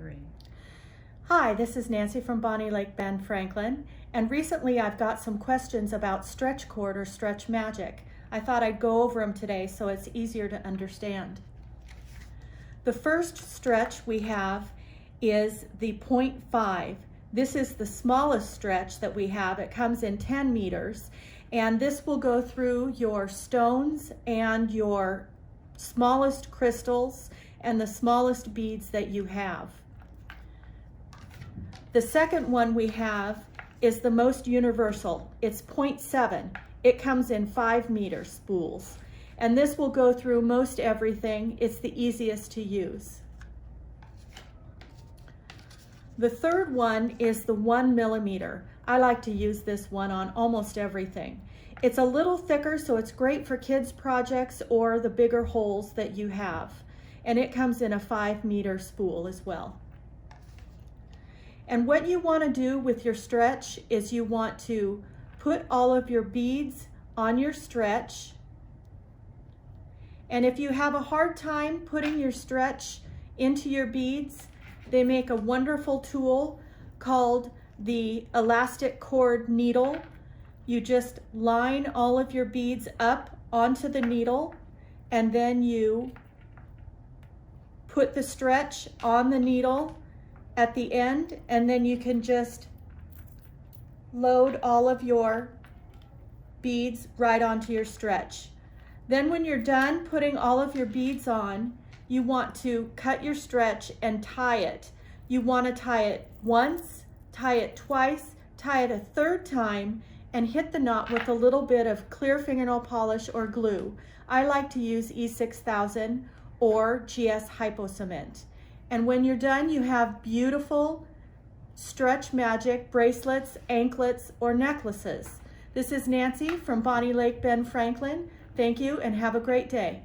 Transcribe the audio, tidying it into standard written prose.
3. Hi, this is Nancy from Bonney Lake, Ben Franklin, and recently I've got some questions about stretch cord or stretch magic. I thought I'd go over them today so it's easier to understand. The first stretch we have is the 0.5. This is the smallest stretch that we have. It comes in 10 meters, and this will go through your stones and your smallest crystals and the smallest beads that you have. The second one we have is the most universal. It's 0.7. It comes in 5-meter spools. And this will go through most everything. It's the easiest to use. The third one is the 1 millimeter. I like to use this one on almost everything. It's a little thicker, so it's great for kids' projects or the bigger holes that you have. And it comes in a 5-meter spool as well. And what you want to do with your stretch is you want to put all of your beads on your stretch. And if you have a hard time putting your stretch into your beads, they make a wonderful tool called the elastic cord needle. You just line all of your beads up onto the needle, and then you put the stretch on the needle at the end, and then you can just load all of your beads right onto your stretch. Then when you're done putting all of your beads on, you want to cut your stretch and tie it. You want to tie it once, tie it twice, tie it a third time, and hit the knot with a little bit of clear fingernail polish or glue. I like to use E6000 or GS Hypo Cement. And when you're done, you have beautiful stretch magic bracelets, anklets, or necklaces. This is Nancy from Bonney Lake, Ben Franklin. Thank you and have a great day.